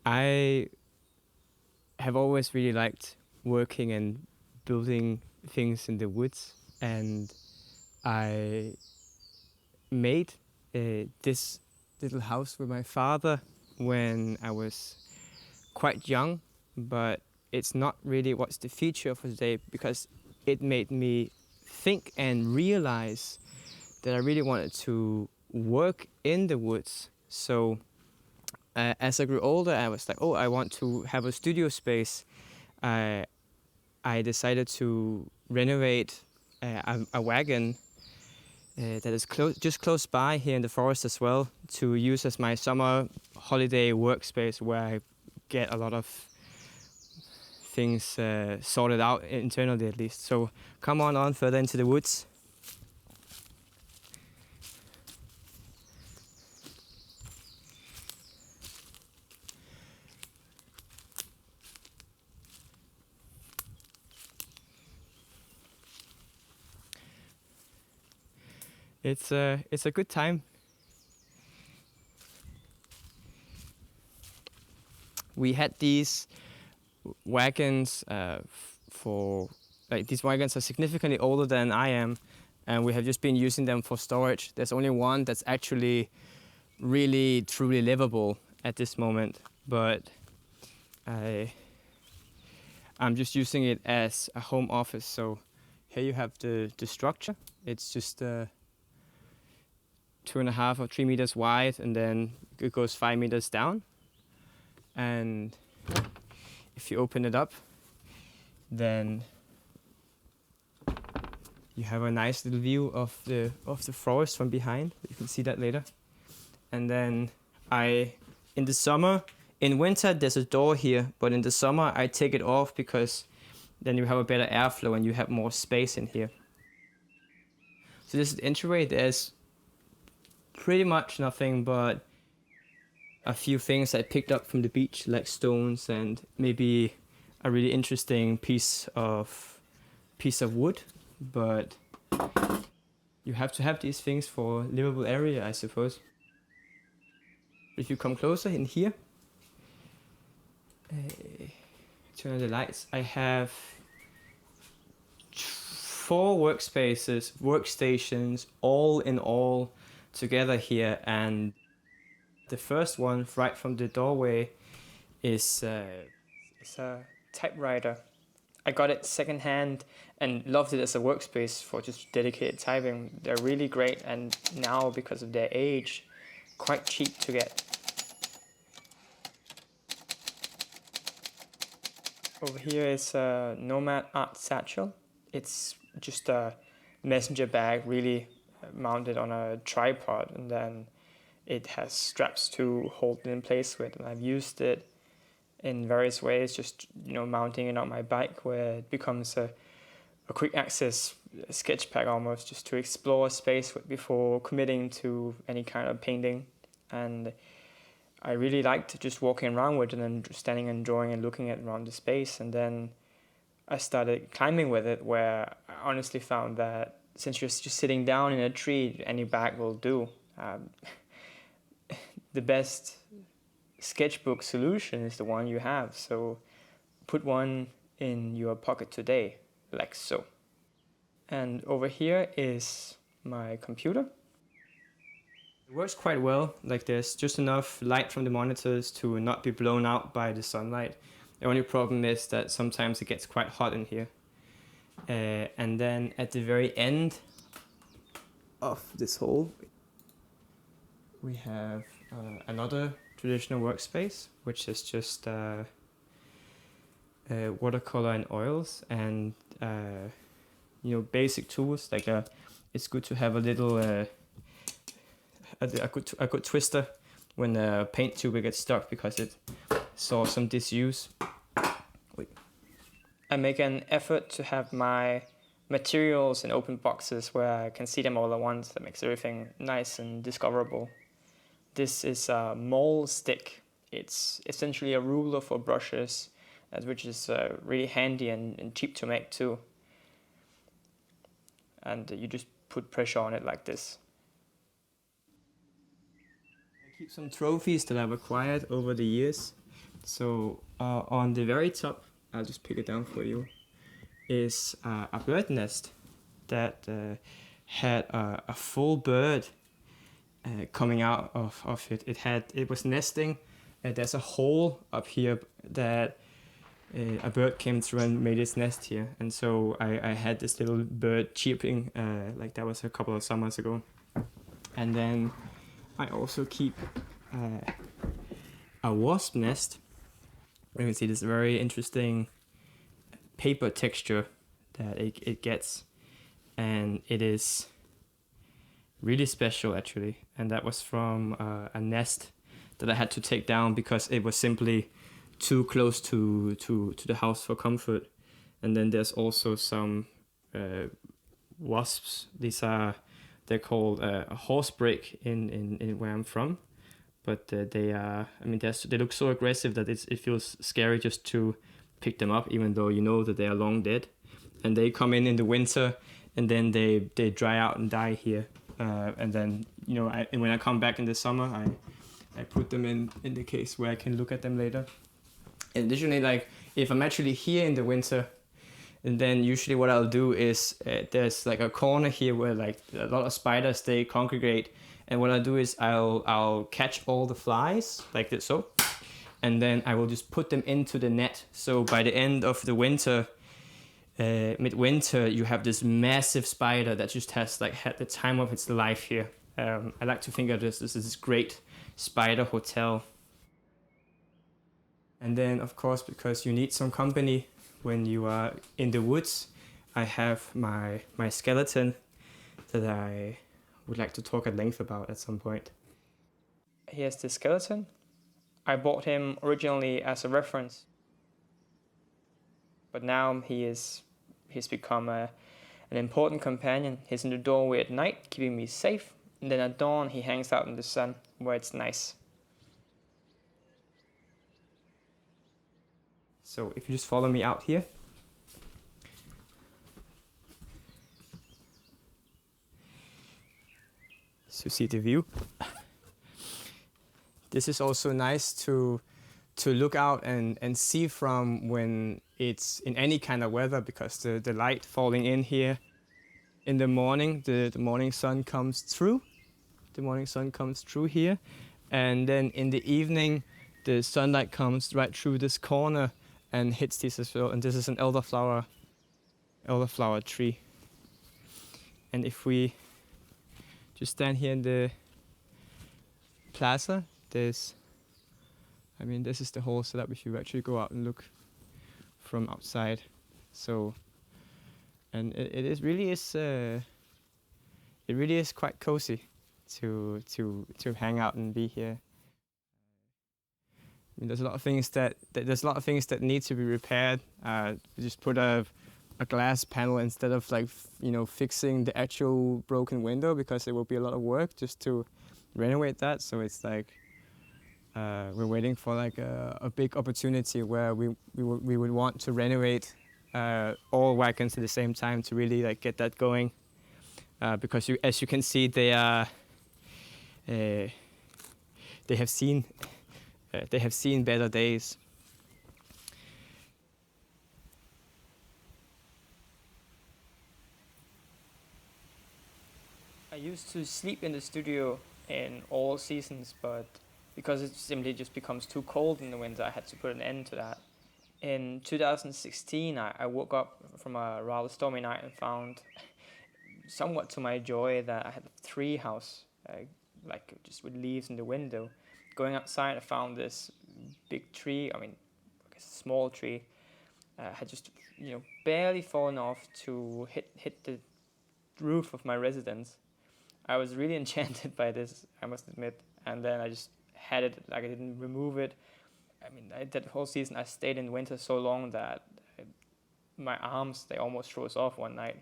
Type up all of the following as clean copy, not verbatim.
I have always really liked working and building things in the woods, and I made this little house with my father when I was quite young, but it's not really what's the feature for today because it made me think and realize that I really wanted to work in the woods. So as I grew older, I was like, oh, I want to have a studio space. I I decided to renovate a wagon that is just close by here in the forest as well, to use as my summer holiday workspace, where I get a lot of things sorted out internally at least. So come on further into the woods. It's a good time. We had these wagons for like these wagons are significantly older than I am, and we have just been using them for storage. There's only one that's actually really truly livable at this moment, but I'm just using it as a home office. So here you have the structure. It's just 2.5 or 3 meters wide, and then it goes 5 meters down. And if you open it up, then you have a nice little view of the forest from behind. You can see that later. And then in the summer, in winter there's a door here, but in the summer I take it off because then you have a better airflow and you have more space in here. So this is the entryway. There's pretty much nothing but a few things I picked up from the beach, like stones and maybe a really interesting piece of wood. But you have to have these things for livable area, I suppose. If you come closer in here, turn on the lights. I have 4 workstations, all in all together here, and the first one right from the doorway is a typewriter. I got it secondhand and loved it as a workspace for just dedicated typing. They're really great, and now because of their age, quite cheap to get. Over here is a Nomad Art Satchel. It's just a messenger bag, really mounted on a tripod, and then it has straps to hold it in place with. And I've used it in various ways, just mounting it on my bike, where it becomes a quick access sketch pad almost, just to explore space with before committing to any kind of painting. And I really liked just walking around with it and standing and drawing and looking at around the space. And then I started climbing with it, where I honestly found that since you're just sitting down in a tree, any bag will do. The best sketchbook solution is the one you have. So put one in your pocket today, like so. And over here is my computer. It works quite well. Like, there's just enough light from the monitors to not be blown out by the sunlight. The only problem is that sometimes it gets quite hot in here. And then at the very end of this hall, we have another traditional workspace, which is just watercolor and oils and basic tools. Like it's good to have a little a good twister when the paint tube gets stuck, because it saw some disuse. Wait. I make an effort to have my materials in open boxes where I can see them all at once. That makes everything nice and discoverable. This is a mole stick. It's essentially a ruler for brushes, which is really handy and cheap to make too. And you just put pressure on it like this. keep some trophies that I've acquired over the years. So on the very top, I'll just pick it down for you, is a bird nest that had a full bird coming out of it. It was nesting. There's a hole up here that a bird came through and made its nest here. And so I had this little bird chirping, like that was a couple of summers ago. And then I also keep a wasp nest. You can see this very interesting paper texture that it gets. And it is really special actually. And that was from a nest that I had to take down because it was simply too close to the house for comfort. And then there's also some wasps. They're called a horsebrake in where I'm from, but they are. I mean, they look so aggressive that it feels scary just to pick them up, even though you know that they are long dead. And they come in the winter, and then they dry out and die here. And then when I come back in the summer, I put them in the case where I can look at them later. And additionally, like if I'm actually here in the winter, and then usually what I'll do is there's like a corner here where like a lot of spiders they congregate, and what I'll do is I'll catch all the flies like this, so, and then I will just put them into the net. So by the end of the winter, midwinter, you have this massive spider that just has like had the time of its life here. I like to think of this as this great spider hotel. And then, of course, because you need some company when you are in the woods, I have my skeleton that I would like to talk at length about at some point. Here's the skeleton. I bought him originally as a reference, but now he's become an important companion. He's in the doorway at night, keeping me safe, and then at dawn he hangs out in the sun where it's nice. So if you just follow me out here. So see the view. This is also nice to look out and see from when it's in any kind of weather, because the light falling in here in the morning, the morning sun comes through. The morning sun comes through here. And then in the evening, the sunlight comes right through this corner and hits this as well. And this is an elderflower tree. And if we just stand here in the plaza, this is the whole setup if you actually go out and look from outside. So, and it really is quite cozy to hang out and be here. I mean, there's a lot of things that need to be repaired. Just put a glass panel instead of fixing the actual broken window, because it will be a lot of work just to renovate that. So it's like we're waiting for like a big opportunity where we would want to renovate all wagons at the same time to really like get that going. Because as you can see, they have seen better days. I used to sleep in the studio in all seasons, but because it simply just becomes too cold in the winter, I had to put an end to that. In 2016, I woke up from a rather stormy night and found, somewhat to my joy, that I had a tree house, like just with leaves in the window. Going outside, I found this big tree. I guess a small tree, had just barely fallen off to hit the roof of my residence. I was really enchanted by this, I must admit. And then I just had it, like I didn't remove it. That whole season I stayed in winter so long that my arms, they almost froze off one night.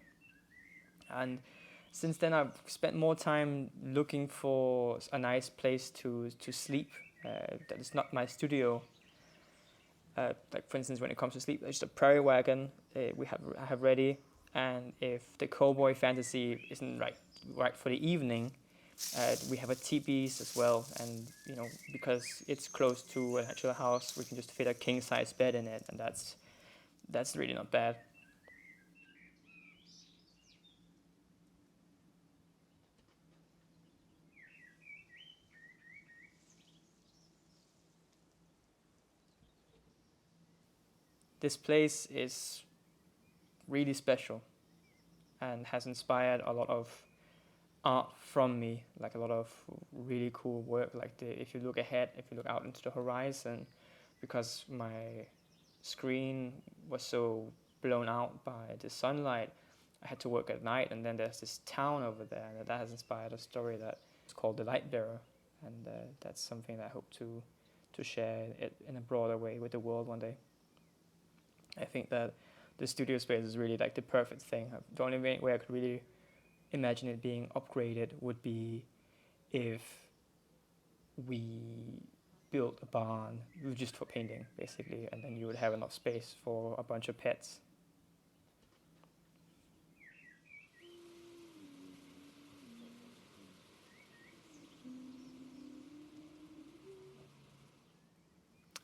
And since then I've spent more time looking for a nice place to sleep that is not my studio. Like for instance, when it comes to sleep, there's a prairie wagon I have ready. And if the cowboy fantasy isn't right for the evening, We have a TVs as well, and because it's close to an actual house, we can just fit a king size bed in it, and that's really not bad. This place is really special and has inspired a lot of art from me, like a lot of really cool work. Like if you look ahead, if you look out into the horizon, because my screen was so blown out by the sunlight, I had to work at night, and then there's this town over there that has inspired a story that is called The Light Bearer, and that's something that I hope to share it in a broader way with the world one day. I think that the studio space is really like the perfect thing. The only way I could really imagine it being upgraded would be if we built a barn just for painting, basically, and then you would have enough space for a bunch of pets.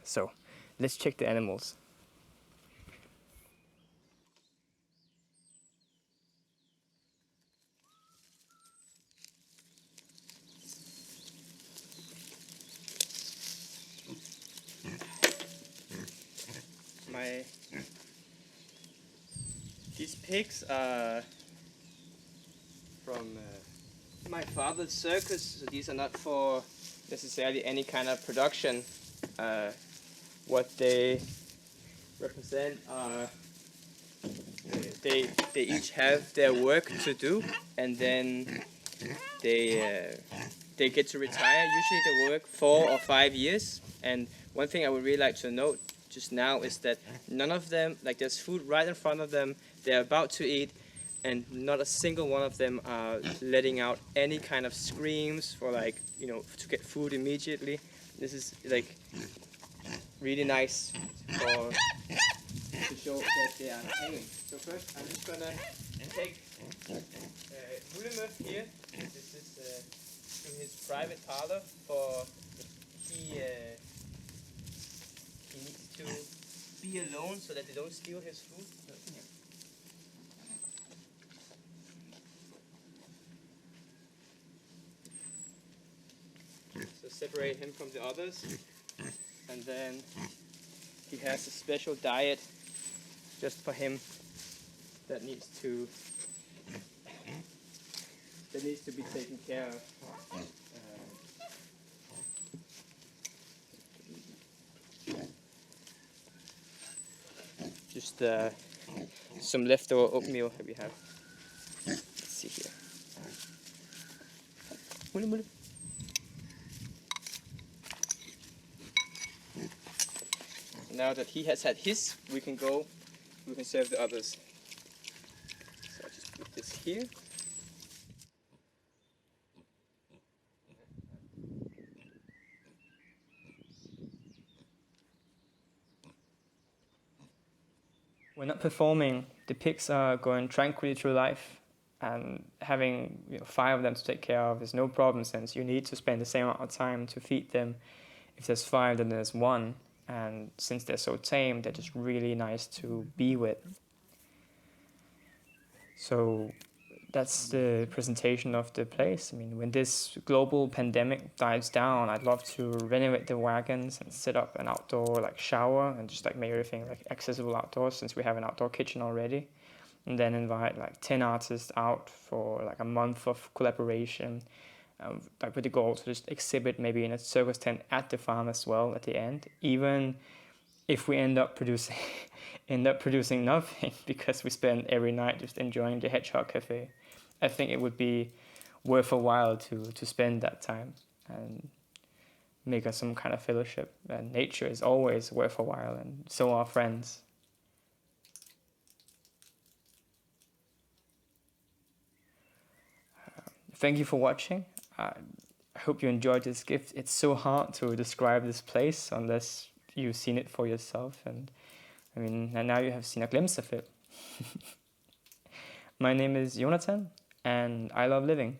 So, let's check the animals. My These pigs are from my father's circus, so these are not for necessarily any kind of production. Uh, what they represent are they each have their work to do, and then they get to retire. Usually they work 4 or 5 years. And one thing I would really like to note just now is that none of them, like there's food right in front of them, they're about to eat, and not a single one of them are letting out any kind of screams for to get food immediately. This is like really nice to show that they are hanging. So first I'm just gonna take Mullemø here. This is in his private parlor for he needs to be alone so that they don't steal his food. So separate him from the others, and then he has a special diet just for him that needs to be taken care of. Just some leftover oatmeal that we have. Let's see here. Mule, mule. Now that he has had his, we can serve the others. So I'll just put this here. We're not performing. The pigs are going tranquilly through life, and having 5 of them to take care of is no problem, since you need to spend the same amount of time to feed them. If there's 5, then there's 1, and since they're so tame, they're just really nice to be with. So that's the presentation of the place. I mean, when this global pandemic dies down, I'd love to renovate the wagons and set up an outdoor shower and just make everything accessible outdoors, since we have an outdoor kitchen already. And then invite 10 artists out for a month of collaboration, with the goal to just exhibit maybe in a circus tent at the farm as well at the end, even if we end up producing nothing because we spend every night just enjoying the Hedgehog Cafe. I think it would be worth a while to spend that time and make us some kind of fellowship. And nature is always worth a while, and so are friends. Thank you for watching. I hope you enjoyed this gift. It's so hard to describe this place unless you've seen it for yourself, and now you have seen a glimpse of it. My name is Jonathan, and I love living.